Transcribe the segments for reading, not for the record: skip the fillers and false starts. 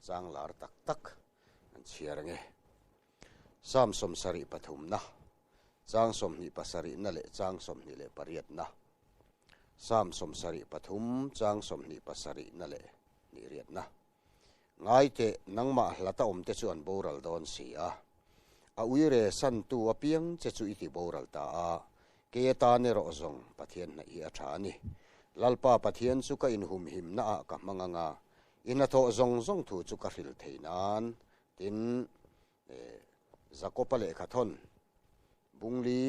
chang lar tak tak an chiar nge sam som sari pathum na chang som ni pasari na le chang som ni le pariat na sam som sari pathum chang som ni pasari na le ni riat na ngai te nangma hlata om te chuan boral don si a uire san tu apiang che chu iti boral ta a ke ta ne ro zong pathian na i a thani lalpa pathian chu ka in hum him na ka manganga ina tho zong zong thu chu ka hril theinan tin zakopa le khathon bungli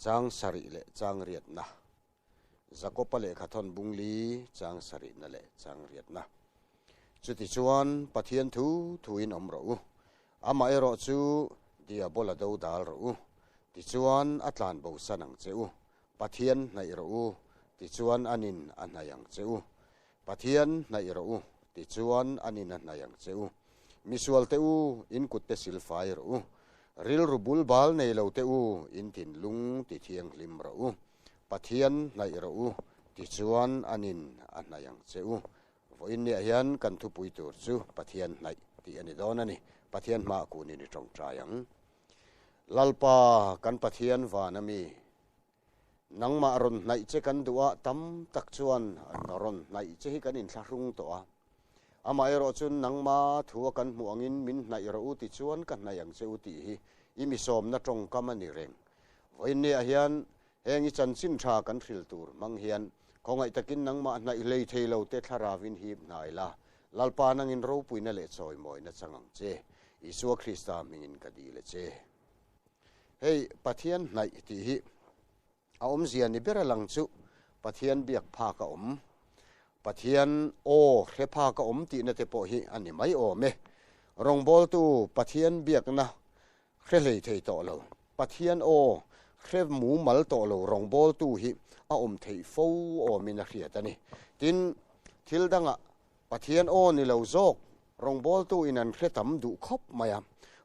chang sari le chang riat na zakopa le khathon bungli chang sari na le chang riat na chuti chuan pathian thu in omro ama ero chu dia bola do dal ro ti chuan atlan bo sanang cheu pathian nai ro ti chuan anin anayang cheu pathian nai ro ti chuan anin anayang cheu misual teu in kutte silfai ro ril rubul bal nei lo teu in tin lung ti thiang lim ro pathian nai ro ti chuan anin anayang cheu voin ne hian kan thu pui tur chu pathian nai ti ani don ani pathian ma ku ni tong trayang lalpa kan pathian wa nami nangma ron nai che kan duwa tam tak chuan ron nai che hi kan in thlung to a ama ero chun nangma thuwa kan muangin min nai ro ti chuan kan nayang cheu ti hi imi som na tong kamani reng voin ne hian hengi chan chin tha kan thril tur mang hian kongai takin nangma nai lei theilo te tharawin hi nai la lalpa nangin ro puina le choi moi na changang che Isu Krista mingin kadile che hei pathian nai ti hi a om zia ni bera lang chu pathian biak pha ka om pathian o hre pha ka om ti na te po hi ani mai o me rong bol tu pathian biak na hre lei thei to lo pathian o hre mu mal to lo rong bol tu hi a om thei fo o min a hriat ani tin thil danga pathian o ni lo zok rong bol tu in an hretam du khop maya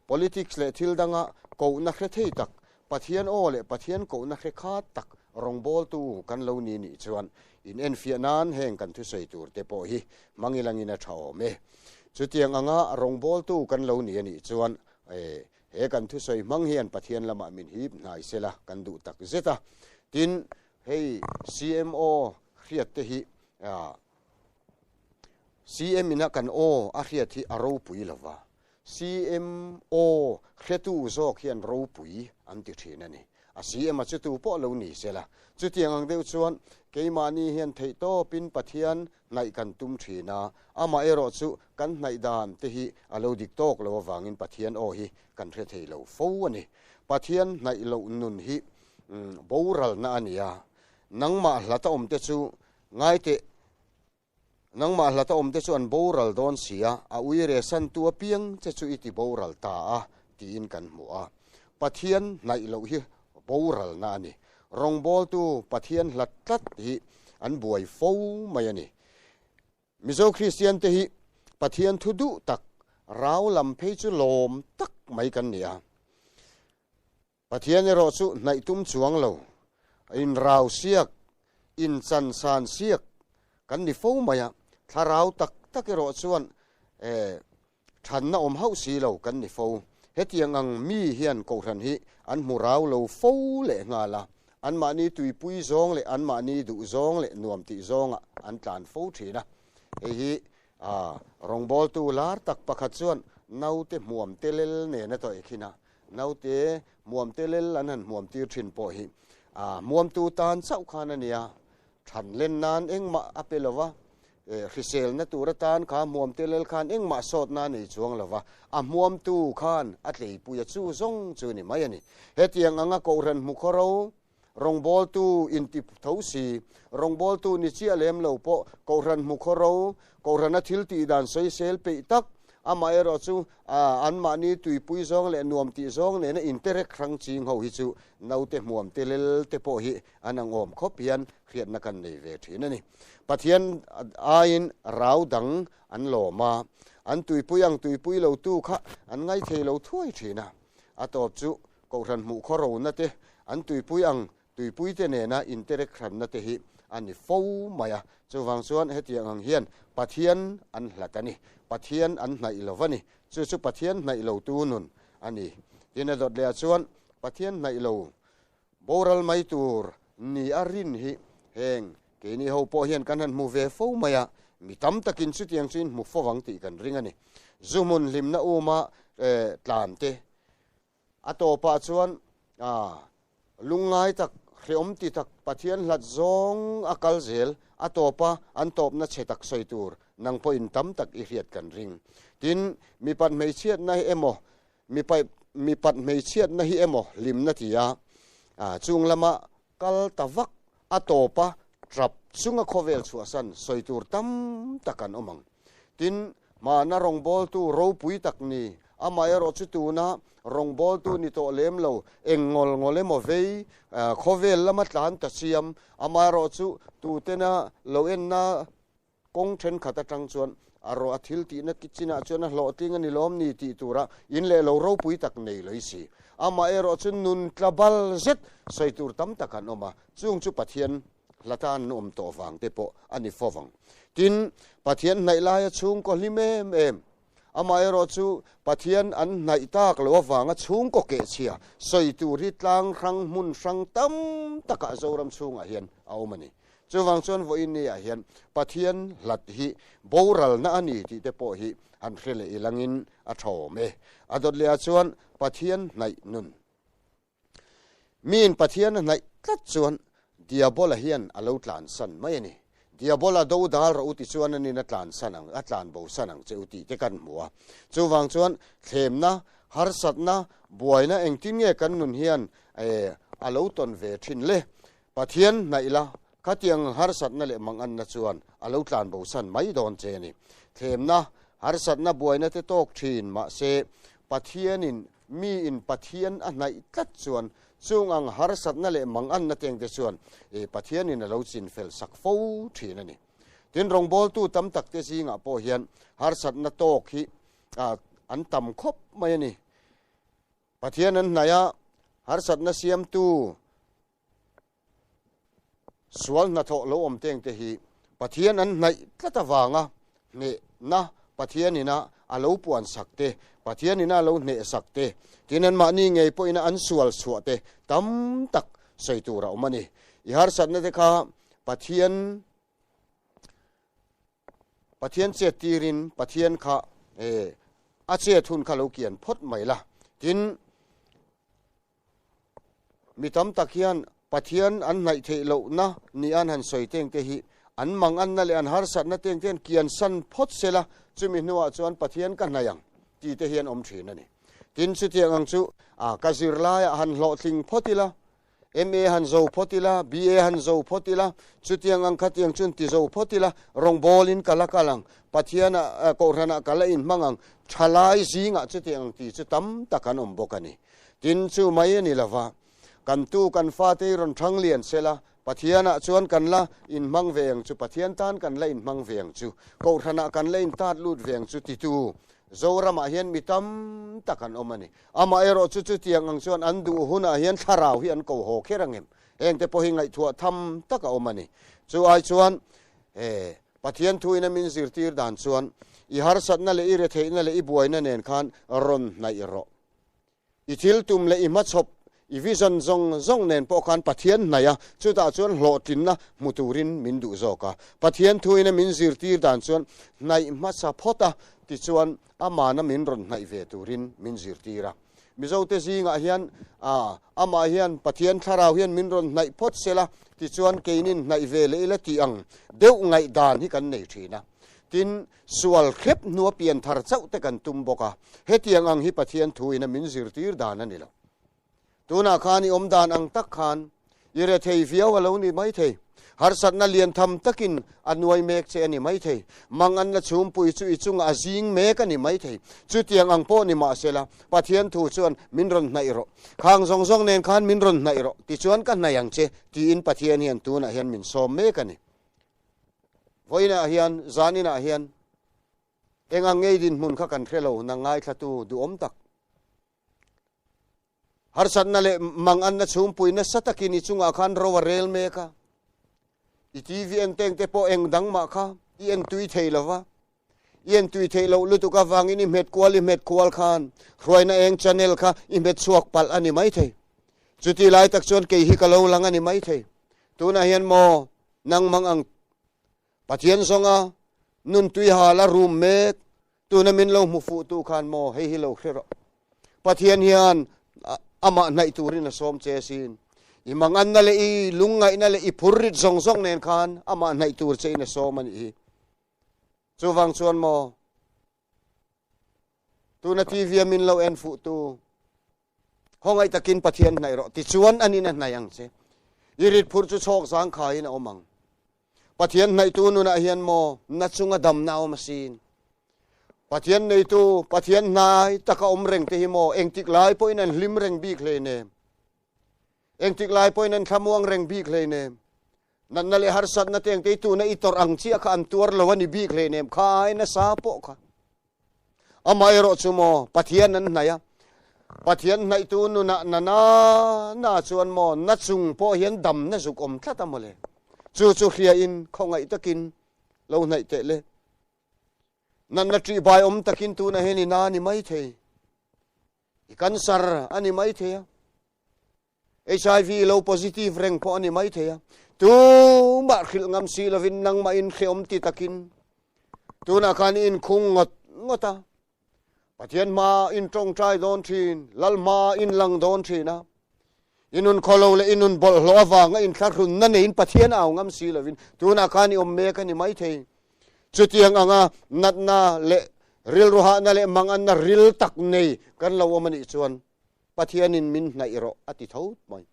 politics le thil danga ko na hre thei tak pathian o le pathian ko na hre kha tak rong bol tu kan lo ni ni chuan in en fianan heng kan thu sei tur te po hi mangilangina thao me chutiang anga rong bol tu kan lo ni ani chuan he kan thu sei mang hian pathian lama min hi nai sela kan du tak zeta tin hei CMO hriat te hi CM ina kan o a hriat hi aro pui lova CMO hretu zok hian ro pui an ti thina ni a CM a chutu po lo ni sela chutiang ang deu chuan keimani hian thei to pin pathian nai kan tum thina ama ero chu kan nai dan te hi alo dik tok lo wangin pathian o hi kan hre thei lo fo ani pathian nai lo nun hi boral na ania nangma hlata om te chu ngai te nangma hlata om te chu an boral don sia a uire san tu piang che chu iti boral ta a tin kan mu a pathian nai lo hi boral na ani rong bol tu pathian hlat tlat hi an buai fo mai ani mizo christian te hi pathian thu du tak raw lam phei chu lom tak mai kan nia pathian ero chu nai tum chuang lo in raw siak in chan san siak kan ni fo maya tharau tak tak ero chuan than na om hau si lo kan ni fo hetiang ang mi hian ko ran hi an murau lo fo le ngala an ma ni tui pui zong le an ma ni du zong le nuam ti zonga an tlan fo thina hi rong bol tu lar tak pakhat chuan naute muam telel ne na to ekhina naute muam telel anan muam tir thin po hi muam tu tan chau khana nia than len nan engma apelova hrisel na turatan kha muam telel khan engma sot na nei chuang lova muam tu khan atlei puya chu zong chu ni mai ani hetiang anga ko ran mu khoro rong bol tu in ti thosi rong bol tu ni chi alem lo po ko ran mu khoro ko ran a thil ti dan soi sel pe tak ama ero chu an ma ni tui pui zong le nuam ti zong ne na interact khang ching ho hi chu naute muam telel te po hi anang om khop hian khiat na kan nei ve thina ni pathian ain rau dang an lo ma an tui pui lo tu kha an ngai thei lo thui thina atop chu ko ran mu khoro na te an tui pui te ne na interact khan na te hi อันนี้ฟูมายจูวังส่วนเฮติยังเฮียนปะเทียนอันหลักนี่ปะเทียนอันไหนเหล่าวนี่จู่ปะเทียนไหนเหล่าตูนุนอันนี้ที่นั่นดดเลียส่วนปะเทียนไหนเหล่าโบราณไม่ตูร์นี่อารินฮิเฮงเกนี่เขาพอเฮียนกันนั้นมูเวฟูมายมีตั้มตะกินสุดยังสินมุฟวังตีกันริงอันนี้จุมุนลิมนาอูมาตลานเตอโตปะส่วนลุงไงตักเขียมติตักปะเทียนหลัดจงอากาลเซลอโตปะอันตบนัดเชตักสอยตูร์นังพออินตั้มตักอิเรียดกันริงทินมีปัดไม่เชียดในเอโมมีปัดไม่เชียดในเอโมลิมนาทียาจุงละมะกัลตะวักอโตปะรับซุงอโคเวลชัวสันสอยตูร์ตั้มตักันอมังทินมานารงบอลตูรูปุยตักนี้อามาเอรอจุตูนะรงบอลตูนี่โตเลมโลเองงอลเลมอเวโคเวลละมัดลานตัดเสียมอามาเอรอจุตูเตนะโลเอ็นนะกงเทนขัดจังชวนอารอทิลตีนักกิจนะชวนนะโลติงันนิลอมนี่ตีตูระอินเลโลรูปุยตักนี้เลยสิอามาเอรอจุนุนกลาบัลเซ็ตใส่ตูร์ตั้มตักันออกมาจุงจุปะเทียนละตานอมโตฟังเตโปอันนี้ฟอวังทินปะเทียนในลายชุงก็ลิเมมอามาเอรอจูปะเทียนอันในตากลัวฟังชุงก็เกเชียสอยตูริตลางรังมุนรังตั้มตะกะโจรำชุงอาเฮียนเอามันนี่จูวังชวนวันนี้อาเฮียนปะเทียนหลัดฮิโบราณนะอันนี้ที่เตโปฮิอันเรลอีลังอินอัชโอเมอดเลียชวนปะเทียนในนุนมีนปะเทียนในตัดชวนเดียบอลเฮียนอาลูตลานสันไม่นี่เดียบอลดูดาลอุติชวนนี่นัดลานสันังอัดลานบูสันังเจ้าอุติเตกันหัวจูวังชวนเขมนะฮาร์สัตนะบวยนะเองที่เนี่ยกันนุนเฮียนอาลูตนเวทินเล่ปะเทียนในละขัดยังฮาร์สัตนั่นแหละมังอันนัดชวนอาลูตลานบูสันไม่โดนเจนี่เขมนะฮาร์สัตนะบวยนะเตโตกทินมาเซปะเทียนินมีอินปะเทียนอันไหนตัดชวนซุงอังฮาร์สัตนั่นแหละมังอันนัดเองเตชวนปะเทียนินเราจินเฟลสักฟูทีนั่นนี่ทินรงบอลตู้ตั้มตักเตซิงอ่ะพอเฮียนฮาร์สัตนัดโตกีอันต่ำคบไม่นี่ปะเทียนนั้นไหนอะฮาร์สัตนัดเสียมตู้สวนนัดโตโลอมเตงเตฮีปะเทียนนั้นไหนก็ตะวางอ่ะเนี่ยนะปะเทียนนี่นะอาลูปวนสักเตปะเทียนนี่นะลูเนสักเตที่นั้นมานี่ไงพออินะอันสวลสวดเตตั้มตักใส่ตัวเรามันนี่อีฮาร์สัตนัดเตค่ะปะเทียนเจตีรินปะเทียนข้าอาเจทุนข้าลูกเกียนพดไม่ละทินมีตั้มตะเคียนปะเทียนอันไหนเทโลนะนี่อันหันสวยเตงเตหิอันมังอันนั่นเลยอันฮาร์สัตนัดเตงเกียนสันพดเสละจุมินัวจวนปะเทียนกันนายังที่เตเฮียนอมชีนั่นนี่ทินสุดที่อังจูกาซิรลายหันโลทิงพอติละMA หันโจพอติละ BA หันโจพอติละสุดที่อังคัดยังจุนที่โจพอติละรองบอลินกะละกะลังปัทยานะโกรณะกะละอินมังชลายซิงสุดที่อังที่สุดตั้มตะกันอมบกันนี่ทินซูไม่นี่ละว่ากันตู้กันฟ้าเตรอนทั้งเลียนเสละปัทยานะชวนกันละอินมังเวียงจูปัทยานตานกันละอินมังเวียงจูโกรณะกันละอินตาดลูดเวียงจูติตูโจรามาเฮียนมีตั้มตะกันอมันนี่อามาเอรอจุดที่ยังชวนอันดูหุ่นเฮียนทาราวเฮียนโกโหเครังเอ็มเองแต่พอหิงไอทัวทำตะกันอมันนี่จูไอชวนปะเทียนทุยนั้นมินสิร์ตีร์ด่านชวนอีฮาร์สัตนั่นเลยอีเรเทนั่นเลยอีบวยนั่นเองขันรอนในอิโรอีทิลตุมเลยอีมัดศพอีวิจันซงเน้นพอขันปะเทียนไหนอะจุดอาชวนโหลดินนะมุตุรินมินดูโจกะปะเทียนทุยนั้นมินสิร์ตีร์ด่านชวนในมัดสะพอตะที่ชวนอามานะมินรอนในเวตุรินมินสิร์ตีระมิโซเตซิงะเฮียนอามาเฮียนปะเทียนทาราวเฮียนมินรอนในพอดเสละที่ชวนเกนินในเวเลละที่อังเดวไงดานที่กันในทีนะทินสวลเคล็บนัวเปลี่ยนทาร์เจ้าแต่กันตุมบกะเฮตียงอังฮิปะเทียนทุยนะมินสิร์ตีร์ดานันนี่ละตัวนาคานิอมดานอังตักขานยิเรเทยฟิวะเรานี่ไม่เทฮาร์สัตนั่นเลียนทำตักินอันนวยเมกเชนี่ไม่เทมังอันละชุมปุยจุยจุงอาซิงเมกันนี่ไม่เทจุดยังอังโปนี่มาเสละปะเทียนทูชวนมินรอนในโรข้างซองเนนขานมินรอนในโรที่ชวนกันในยังเชที่อินปะเทียนเฮียนตัวน่ะเฮียนมินโซเมกันนี่วันนี้เฮียนจานี่น่ะเฮียนเองอังเงยดินมุนข้ากันเทโลนังไงขัดดูอมตักฮาร์สัตนั่นเลยมังอันละชุมปุยนั่นสัตกินจุงอาคันโรวเรลเมกะ i TV en teng te po eng dang ma kha i eng tui thei lova yen tui thei lo lu tu ka wangin i met kwal khan roi na eng channel kha i met suak pal ani mai thei chuti lai tak chuan ke hi ka lo lang ani mai thei tuna hian mo nang mang ang pathian songa nun tui hala room mek tuna min lo mu fu tu khan mo hei hi lo khero pathian hian ama nai turin a som che sin i mangan na le i lungai na le i phurrit zong zong nen khan ama nai tur che in a som ani hi chu wang chuan mo tuna TV min lo en fu tu hongai takin pathian nai ro ti chuan ani na nayang che irit phur chu chok sang khai na omang pathian nai tu nu na hian mo na chunga dam na om sin pathian nei tu pathian nai taka om reng te hi mo engtik lai poin an lim reng bi khle ne engtik lai poin an thamuang reng bi khle ne nan na le har sat na teng te tu na itor ang chi kha an tur lawani bi khle ne khai na sa po kha amai ro chu mo pathian an naya pathian nai tu nu na chuan mo na chung po hian dam na zuk om thata mole chu khria in khongai takin lo nai te le nan na tri bai om takin tu na heni na ni mai the i cancer ani mai the HIV low positive reng po ani mai the tu ma khil ngam si lovin nang ma in kheom ti takin tu na kan in khung ngota pathian ma in trong trai don thin lal ma in lang don thina inun kholo le inun bol hlova nga in tharun na nei in pathian aw ngam si lovin tu na kan i om me kan ni mai the chutiang anga natna le ril ruha na le mangan na ril tak nei kan lo mani chuan pathian in min na iro ati thau mai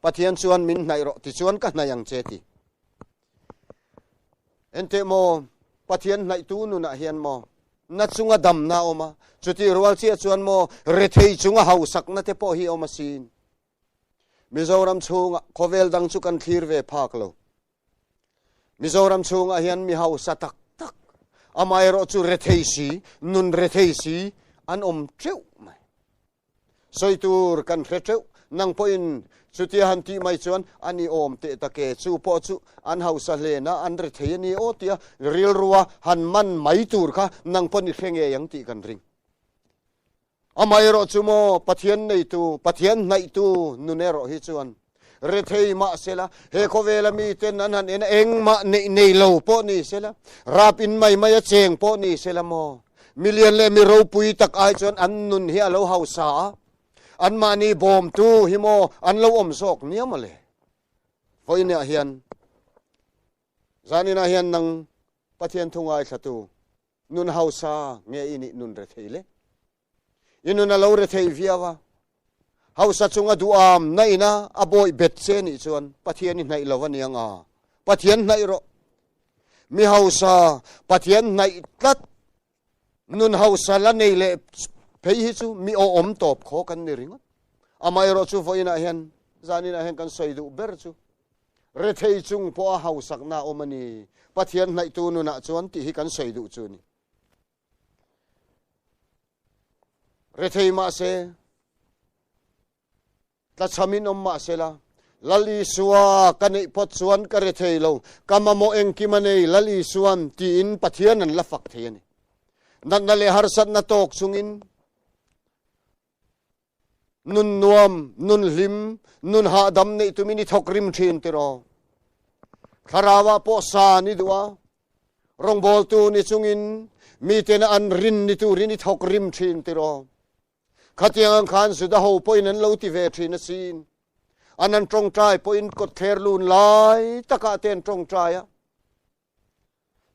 pathian chuan min na iro ti chuan ka na yang che ti ente mo pathian nai tu nu na hian mo na chunga dam na oma chuti rual chi chuan mo re thei chunga hau sak na te po hi oma sin Mizoram chunga khovel dang chu kan thir ve phak lo Mizoram chunga hian mi hau satak tak amai ro chu re thei si nun re thei si an om treu mai soitur kan re treu nang poin chuti han ti mai chuan ani om te take chu po chu an hausa le na an re thei ni o tia ril ruwa han man mai tur kha nang pon ni khenge yang ti kan ring amai ro chu mo pathian nei tu nunero hi chuan re thei ma sela he ko vela mi ten an han eng ma nei lo po ni sela rap in mai cheng po ni sela mo million le mi ro pui tak ai chuan an nun hi alo hausa an mani bom tu hi mo an lo om sok niam le hoine hian zanina hian nang pathian thungai thatu nun hausa nge ini nun re thei le inun alo re thei viawa hausa chunga duam naina aboi bet che ni chuan pathian ni nai lawani anga pathian nai ro mi hausa pathian nai tat nun hausa la nei le phei hi chu mi o om top kho kan ni ring amai ro chu voina hian zanina hian kan soidu ber chu re thei chung po hausak na omani pathian nai tu nu na chuan ti hi kan soidu chu ni re thei ma se ta chamin om ma sela lali suwa kanei pot chuan ka re thei lo kamamo engkimanei lali suan ti in pathian an lafak theiani nan na le har sat na tok chungin nun nuam nun lim nun ha dam nei tu mini thokrim thin tiro kharawa po sa ni duwa rong bol tu ni chungin mi ten an rin ni tu rin thokrim thin tiro khatiang khan suda ho poin an lo ti ve thin sin anan trong trai poin kot kher lun lai taka ten trong trai a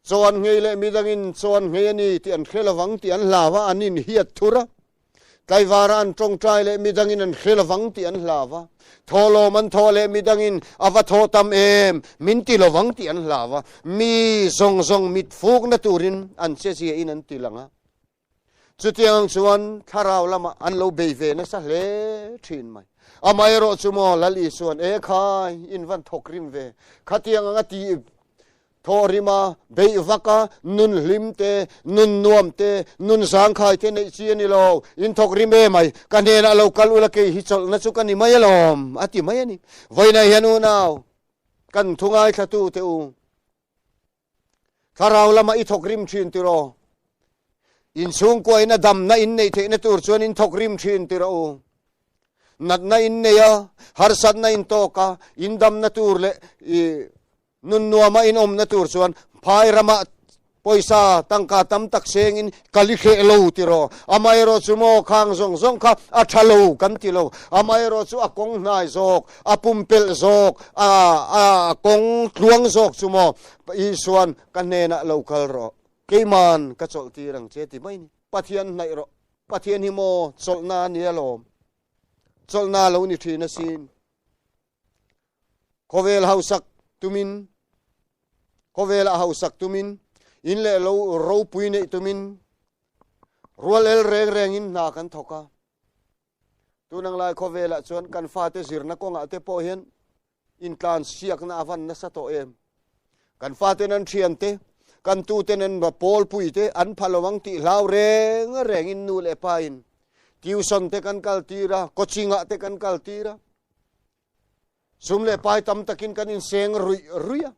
chuan ngei le midangin chuan ngei ani ti an khelawang ti an lawa anin hiat thura kaiwaran trong trai le midangin an khelawang ti an lawa tholo man thole midangin awa thotam em minti lowang ti an lawa mi zong mit fuk na turin an che che in an tilanga chutiang chuan tharau lama an lo beive na sa hle thin mai amai ro chumo lali chuan e khai in van thokrim ve khatiang anga ti thorima bei vaka nun limte nun nuamte nun sang khai te nei chiani lo in thok rime mai kanena lo kalula ke hi chol na chu kan ni mai lom ati mai ani voina hianu naw kan thungai thatu te u tharau lama I thok rim thin ti ro in chung ko ina dam na in nei the na tur chuan in thok rim thin ti ro nat na in ne ya har sat na in to ka in dam na tur le nun nuama in om na tur chuan phai rama poisa tangka tam tak seng in kali khe lo ti ro amai ro chumo khang zong zong kha a thalo kan ti lo amai ro chu a kong nai zok a pumpel zok a kong tluang zok chumo I suan kan ne na local ro keiman ka chol ti rang che ti mai ni pathian nai ro pathian hi mo chol na ni lo chol na lo ni thina sin kovel hausak tumin kovel a hausak tumin in le lo ro pui nei tumin rual el reng reng in na kan thoka tunang lai khovela chuan kan fa te zirna ko nga te po hian in tlan siak na avan na sa to em kan fa te nan thian te kan tu te nan ba pol pui te an phalowang ti lau reng reng in nu le pa in tuition te kan kal tira coaching te kan kal tira sum le pai tam takin kan in seng rui ruya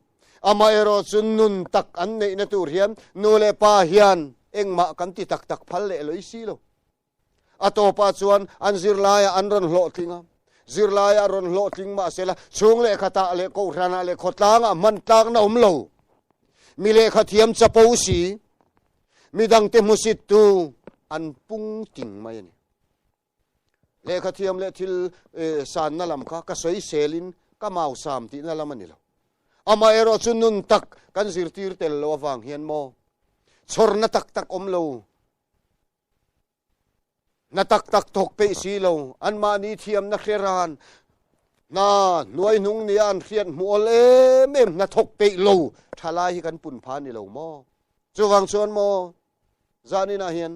amaero chun nun tak an nei na tur hian nu le pa hian engma kan ti tak tak phal le loi si lo atopa chuan an zirlaya an ron hlo thinga zirlaya ron hlo thing ma sela chung le khata le ko rana le khotlang man tang na lo mi le khathiam chapo si midang te musit tu an pung ting mai ni le khathiam le thil san na lam kha ka soi selin ka mau sam ti na lam ani lo ama ero chunun tak kan zirtir tel lo wang hian mo chorna tak tak om lo na tak tak thok pe si lo an ma ni thiam na khleran na nuai nung ni an khian mual em na thok pe lo thala hi kan pun pha ni lo mo chuwang chuan mo zani na hian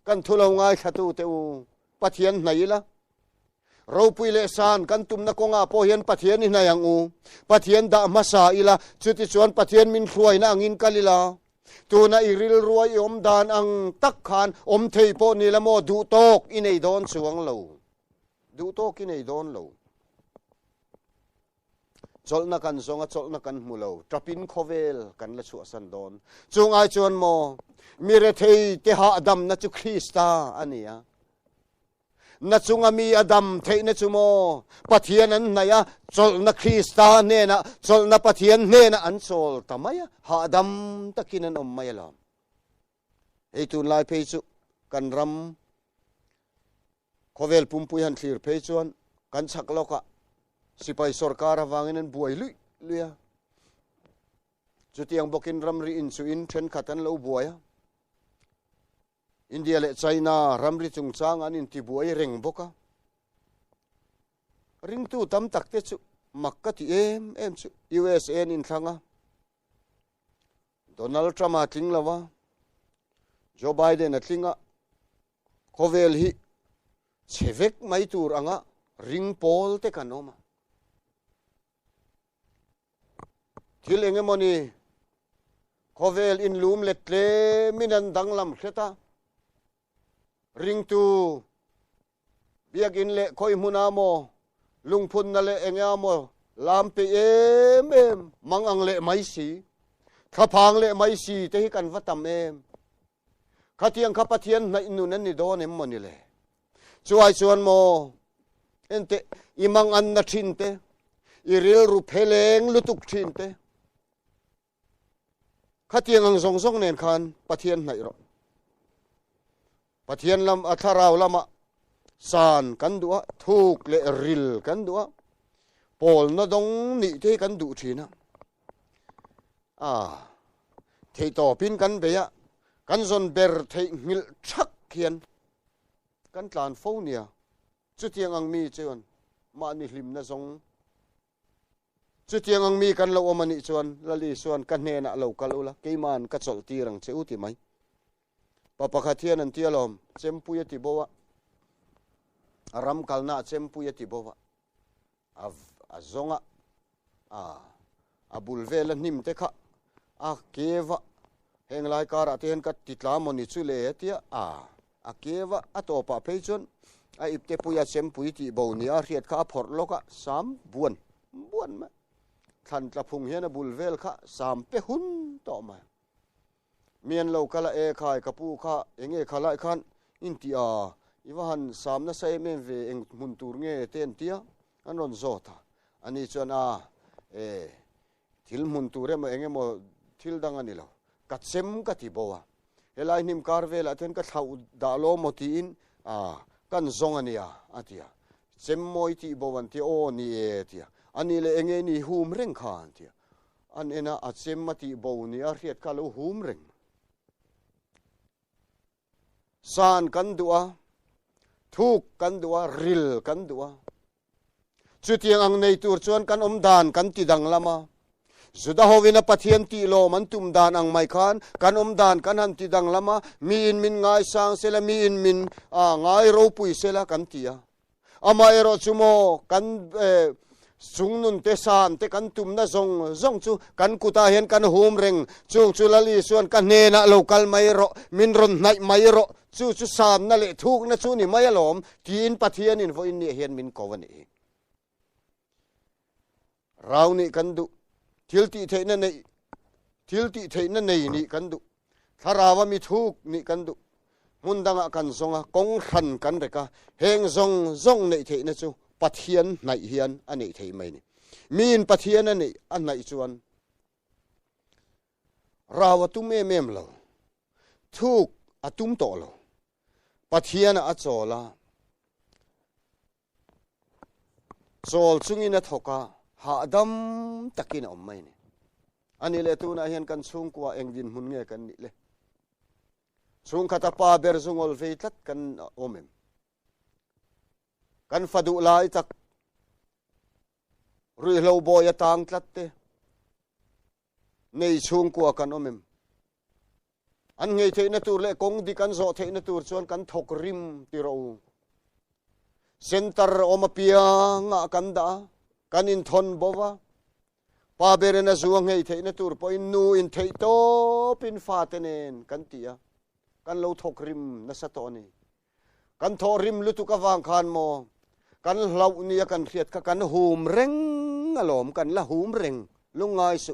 kan thulo ngai khatu te u pathian nai la ro pui le san kan tum na konga po hian pathian ni nayang u pathian da masa ila chuti chuan pathian min hruai na angin kalila tu na iril ruai om dan ang tak khan om thei po ni la mo du tok inei don chuang lo du tok inei don lo cholna kan zonga cholna kan mulo trapin khovel kan la chu san don chungai chuan mo mire thei te ha dam na chu Krista ania na chunga mi adam thei na chumo pathian an naya chol na Krista ne na chol na pathian ne na an chol tamaya ha adam takin an om mai lam ei tun lai pe chu kan ram khovel pumpui han thlir pe chuan kan chak loka sipai sarkar awangin an buai lui luya chutiang bokin ram ri in chu in then khatan lo buaya India le China ramri chung chang an in ti buai reng boka ring tu tam tak te chu makka ti em chu USA in thanga Donald Trump a tling lawa Joe Biden a tlinga khovel hi chevek mai tur anga ring pol te kanoma thil engemoni khovel in lum letle minan danglam kheta ring tu biak in le khoi munamo lungphun na le engamo lampe em mangang le mai si khapang le mai si te hi kan vatam em khatiang khapathian na inu nan ni don em moni le chuai chuan mo ente imang an na thinte iril ru pheleng lutuk thinte khatiang ang zong zong nen khan pathian nai ro pathian lam atharau lama san kan duwa thuk le ril kan duwa pol na dong ni te kan du thina thei to pin kan beya kan zon ber thei ngil thak khian kan tlan fo nia chutiang ang mi chuan ma ni hlim na zong chutiang ang mi kan lo omani chuan lali chuan kan ne na lo kalula keiman ka chol ti rang cheu ti mai papakhathian an tialom chempuya ti bowa aram kalna chempuya ti bowa azonga abulvel nim te kha a keva heng lai kara ten ka titla moni chu le tia a keva a to pa pe chon a ipte puya chem pui ti bo ni a riat kha phor loka sam buan ma than tla phung hian a bulvel kha sam pe hun to ma mian lo kala e khai kapu kha enge khala khan inti a iwan sam na sai men ve eng mun tur nge ten tia anon zota ani chon thil mun ture ma enge mo thil dang ani lo katsem ka ti bowa helai nim karvel aten ka thau da lo moti in kan zong ania atia sem moi ti bowan ti o ni e tia ani le enge ni hum reng khan tia an ena a sem mati bo ni a riat ka lo hum reng san kan dua thuk kan dua ril kan dua chutiang ang nei tur chuan kan dan kan ti dang lama zuda hovina pathian ti lo man tum dan ang mai khan kan dan kan han ti dang lama mi in min ngai sang sela mi in min ngai ro pui sela kan tia ama ero chumo kan sung nun te san te kan tum na zong chu kan kuta hen kan hum reng chung chu lali suan kan ne na local mai ro min ron nai mai ro chu sam na le thuk na chu ni mai alom tin pathian in vo in ni hen min ko wani rauni kan du tilti theina nei ni kan du tharawa mi thuk ni kan du mundanga kan zonga kong khan kan reka heng zong nei theina chu pathian nai hian anei thei mai ni min pathian ani anai chuan rawatu mem lo thuk atum to lo pathian a chola chol chungina thoka ha dam takin om mai ni ani le tu na hian kan chung kwa engdin mun nge kan ni le chung khata pa ber zungol ve tlat kan omem kan fadu lai tak rui lo boya tang tlatte nei chung kwa kan omem an ngei theina tur le kong di kan zo theina tur chuan kan thok rim ti ro center omapia nga kan da kan in thon bowa pa berena zuang ngei theina tur poin nu in thei to pin fa tenen kan tia kan lo thok rim na sa to ni kan tho rim lu tu ka wang khan mo kan lau nia kan riat ka kan hum reng alom kan la hum reng lungai su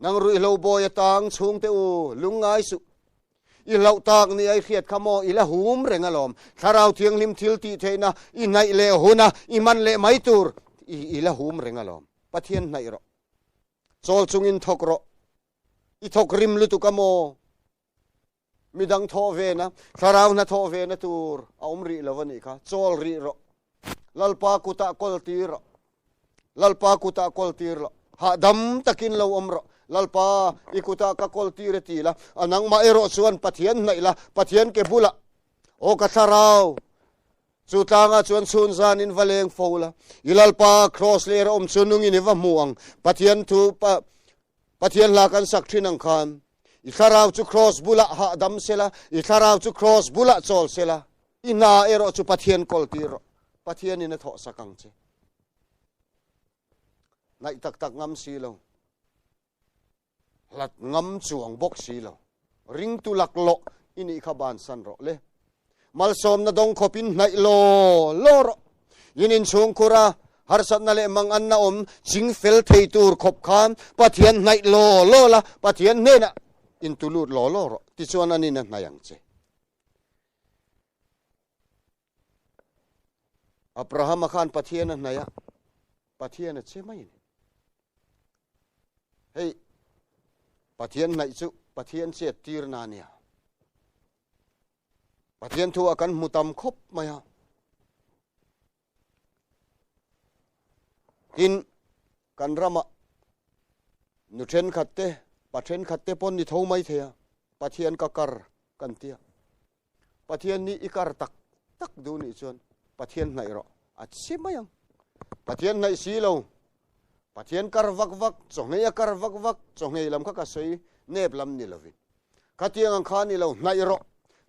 nang rui lo boy tang chung te u lungai su i lau tak ni ai riat khamo i la hum reng alom tharau thiang lim thil ti theina i nai le huna i man le mai tur i la hum reng alom pathian nai ro chol chung in thok ro i thok rim lu tu kamo midang tho ve na tharau na tho ve na tur aum ri lawani kha chol ri ro lalpa kuta kol tir lo ha dam takin lo omro lalpa ikuta ka kol tir ti la anang ma ero chuan pathian nai la pathian ke bula o ka tharau chu tanga chuan chun zan in valeng fola ilalpa cross le om chunung in wa muang pathian thu pathian la kan sak thinang khan i tharau chu cross bula ha dam sela i tharau chu cross bula chol sela ina ero chu pathian kol tir pathian in a tho sakang che nai tak ngam si lo lat ngam chuang bok si lo ring tu lak lo ini khaban san ro le mal som na dong khopin nai lo ro inin chung khura har sat na le mang an na om ching fel thei tur khop khan pathian nai lo la pathian ne na in tulut lo ro ti chuan ani na nayang che Abraham khan pathian na ya pathian che mai ni hey pathian nai chu pathian che tir na nia pathian thu akan mutam khop maya in kan rama nuthen khatte pathen khatte pon ni tho mai thea pathian ka kar kan tia pathian ni ikar tak du ni chon pathian nai ro achhi mayang pathian nai si lo pathian kar vak chongai kar vak chongai lam kha ka sei nep lam ni lovin khatiang ang kha ni lo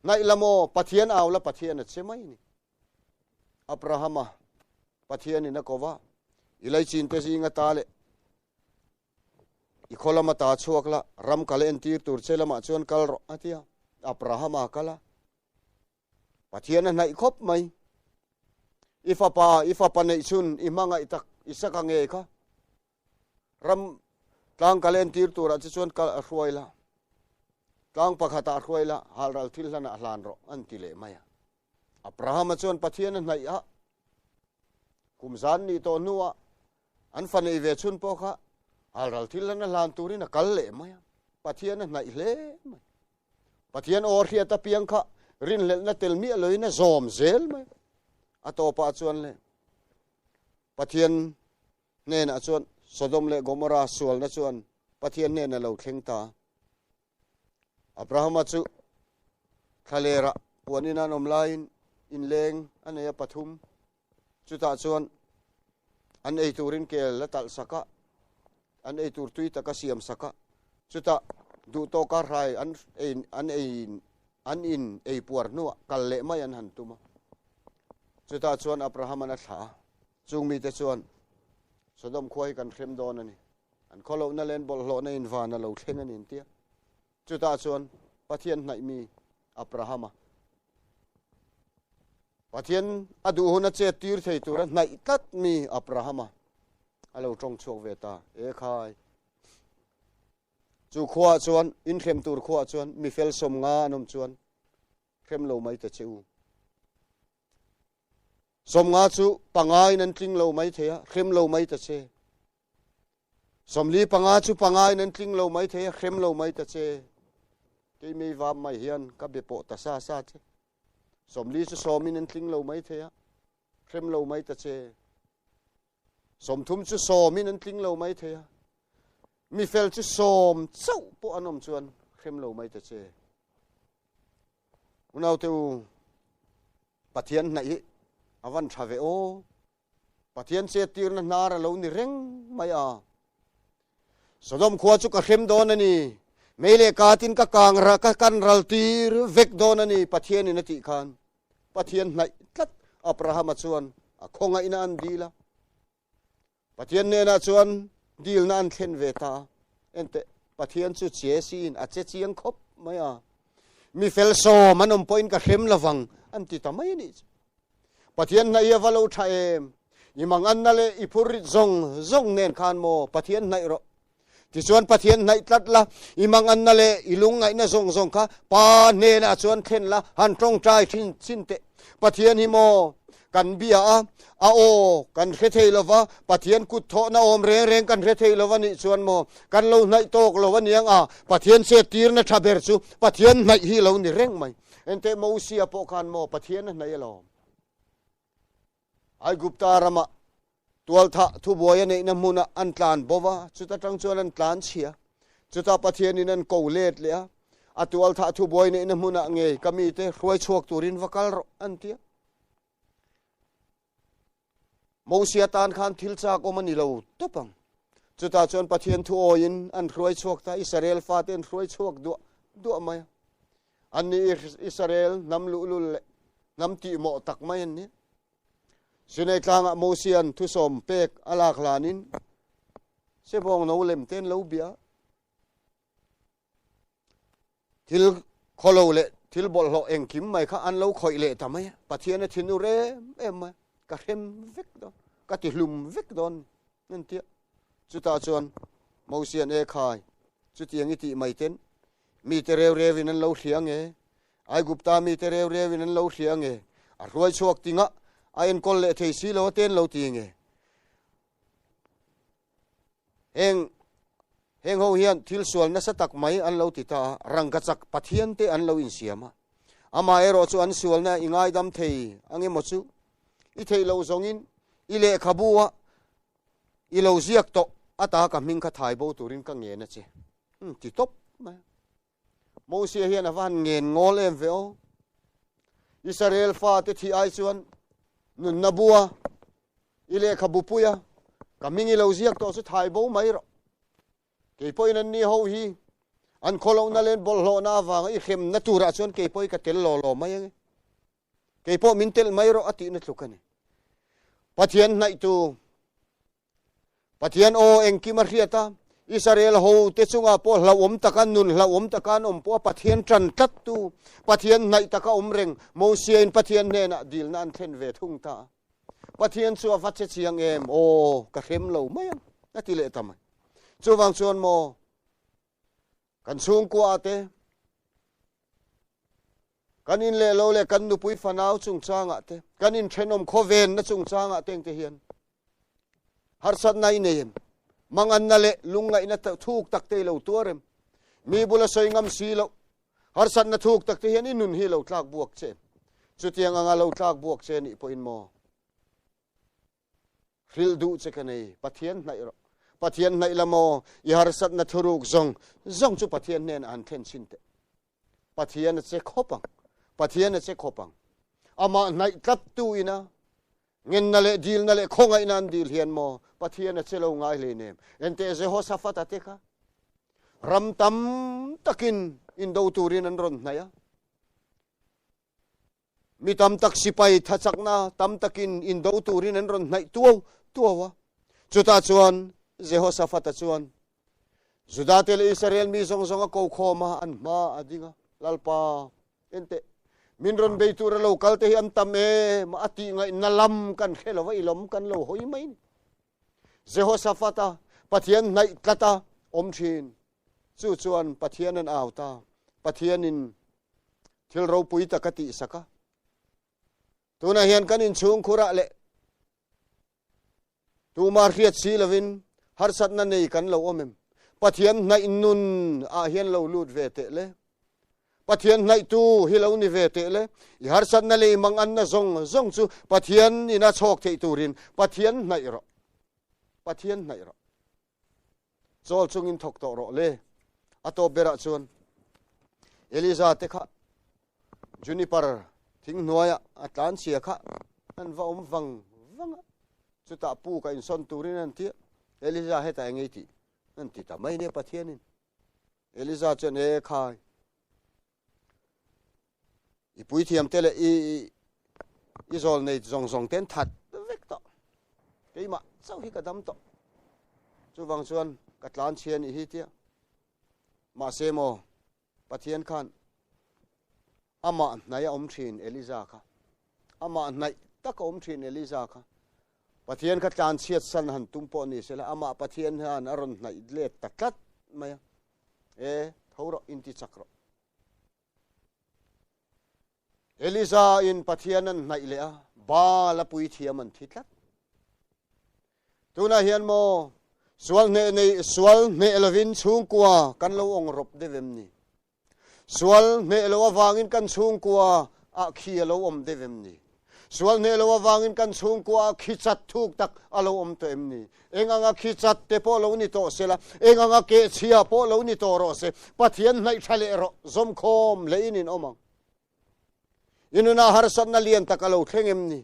nai lamo pathian awla pathian achhe mai ni abrahama pathian ni na kowa ilai chin te singa tale ikholama ta chuak la ram kalen tir tur chelama chuan kal ro atia Abrahama kala pathian nai khop mai ifa pa nei chun imanga itak isaka nge kha ram tlang kalen tir tur a chuan kal ruaila tlang pakhata ruaila halral thil lana hlan ro antile maya Abrahama chuan pathian nai a kumzan ni to nuwa an fanei ve chun po kha halral thil lana hlan turin a kal le maya pathian nai le mai pathian or hria ta piang kha rin lel na tel mi loina zom zel mai atopa chuan le pathian ne na chuan Sodom le Gomora sual na chuan pathian ne na lo thleng ta Abraham chu khalera puanina nom lain in leng anaya pathum chuta chuan an ei turin kel la tal saka an ei tur tui taka siam saka chuta du to ka rai an in ei puar nu kal le mai an han tuma chuta chuan Abraham an tha chung mi te chuan Sodom khoi kan khrem don ani an kholo na len bol hlo na in van lo thleng an in tia chuta chuan pathian nai mi Abrahama pathian adu hona che tir thei tur nai tat mi Abrahama alo tong chok ve ta e khai chu khwa chuan in khrem tur khwa chuan mi fel som nga anom chuan khrem lo mai ta cheu som nga chu pangai nan tling lo mai theya khrem lo mai ta che somli panga chu pangai nan tling lo mai theya khrem lo mai ta che ke mi va mai hian ka be po ta sa che somli chu somin nan tling lo mai theya khrem lo mai ta che som thum chu somin nan tling lo mai theya mi fel chu som chau po anom chuan khrem lo mai ta che unau tu pathian nai avan thave o pathian che tir na nara lo ni reng mai a Sodom khwa chu ka khrem don ani mele katin ka kangra ka kan ral tir vek don ani pathian in ati khan pathian nai tlat Abraham chuan a khonga ina an dila pathian ne na chuan dil na an thlen ve ta ente pathian chu che sin a che chiang khop mai a mi fel so manom point ka khrem lawang an ti ta mai ni pathian na ya valo thaem imang an na le ipuri zong nen khan mo pathian nai ro ti chuan pathian nai tlat la imang an na le ilung ngai na zong kha pa ne na chuan thlen la han tong trai thin chin te pathian hi mo kan bia a o kan khe thei lova pathian kut tho na om reng kan khe thei lova ni chuan mo kan lo nai tok lova niang a pathian se tir na thaber chu pathian nai hi lo ni reng mai ente mo sia po khan mo pathian nai lo ai gupta rama tual tha thu boya nei na muna an tlan bova chuta tang chuan an tlan chia chuta pathian in an ko let le a tual tha thu boy nei na muna nge kami te roi chuak turin vakal ro an tia mo sia tan khan thil cha ko mani lo topang chuta chuan pathian thu oin an roi chuak ta Israel fa ten roi chuak du mai an ni Israel nam lu le nam ti mo tak mai an ni sinai tlanga mosian thu som pek alak lanin se bong no lem ten lo bia thil kholo le thil bol ho eng kim mai kha an lo khoi le ta mai pathian a thinu re em ma ka hem vek do ka ti hlum vek don nen tia chuta chuan mosian e khai chu tiang i ti mai ten mi te rew in an lo hriang e ai gupta mi te rew in an lo hriang e a ruai chuak tinga ain kol le thei si lo ten lo ti nge heng ho hian thil sual na satak mai an lo ti ta rang ka chak pathian te an lo in siama ama ero chu an sual na ingai dam thei ange mo chu i thei lo zongin i le khabua i lo ziak to ata ka ming kha thai bo turin ka nge na che ti top ma mo sia hian awan ngen ngol em veo Israel fa te thi ai chuan nun nabua ile khabupuya kamingi lo ziak to su thai bo mai ro ke poin an ni ho hi an kholo na len bol lo na wang i khem na tura chon ke poi ka tel lo mai ke po min tel mai ro ati na thukani pathian nai tu pathian o eng ki ma riata Israel ho te chunga po hlawom takan nun hlawom takan po pathian tran tat tu pathian nai taka omreng Moses in pathian ne na dil na an then ve thung ta pathian chu avat che chiang em o ka khem lo mai na ti le tamai chu wang chuan mo kan chung ku ate kan in le lo le kan nu pui fanau chung changa te kan in thenom khoven na chung changa teng te hian har sat nai nem mangan na le lunga ina thuk tak te lo tuarem mi bula soi ngam si lo har sat na thuk tak te hian inun hi lo tlak buak che chutiang anga lo tlak buak che ni po in mo ril du che kanei pathian nai ro pathian nai lamo i har sat na thuruk zong chu pathian nen an then chinte pathian che khopang pathian che khopang ama nai tap tu ina ngin na le dil na le khongai nan dil hian mo pathian che lo ngai le nem ente Jehoshaphat ateka ram tam takin in do turin an ron naya mi tam tak sipai thachak na tam takin in do turin an ron nai tuwa chuta chuan Jehoshaphat chuan Judatel Israel mi zong ko khoma an ma adinga lalpa ente minron beitura local te am tame ma ati ngai nalam kan khelo ilom kan lo hoi mai Jehoshaphat pathian nai kata omthin chu chuan pathian an auta pathian in thilro pui ta kati saka tuna hian kan in chung khura le tu mar khiat si lovin har sat na nei kan lo omem pathian nai nun a hian lo lut ve te le pathian nai tu hi lo ni ve te le i har sat na le mang an na zong chu pathian ina chok thei turin pathian nai ro chol chung in thok to ro le ato bera chuan Eliza te kha juniper thing noya atlan sia kha an va wang chu ta pu ka in son turin an ti Eliza heta ngei ti an ti ta mai ne pathianin Eliza chen e khai i pui thiam tele i zol nei zong ten that vek to keima chau hi ka dam to chu wang chuan katlan chian i hi tia ma semo pathian khan ama naya omthin Eliza kha ama nai tak omthin Eliza kha pathian kha tlan chiat san han tumpo ni sela ama pathian han aron nai le taklat maya e thoro inti chakro Eliza in pathian an nai le a ba la pui thiam an thitlat tuna hian mo swal ne elovin chung kwa kan lo ong rop devem ni swal ne lo awangin kan chung kwa a khi lo om devem ni swal ne lo awangin kan chung kwa khichat thuk tak alo om to em ni enganga khichat te po lo ni to sela enganga ke chia po lo ni to ro se pathian nai thale ro zom khom le in omang inuna har sat na lian takalo thlengem ni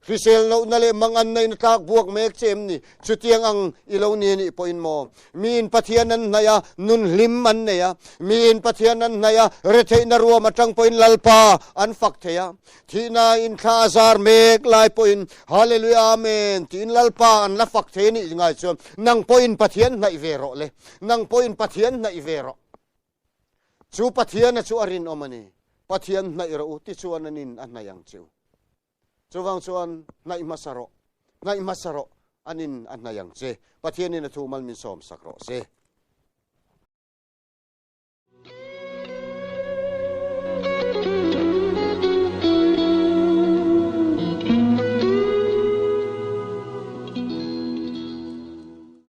Fisel no nale mangan nay natak buak mek chem ni chutiang ang ilaw ni poin mo min pathianan naya nun limman neya min pathianan naya rethe na ruwa matang poin lalpa an faktheya thina in khazar mek lai poin hallelujah amen tin lalpa an la fakthe ni ngai chom nang poin pathian nai vero le nang poin pathian nai vero chu pathian chu arin omani pathian nai ro ti chuan anin an nayang chu chuwang chuan nai masaro anin an nayang che pathian in thu mal min som sakro se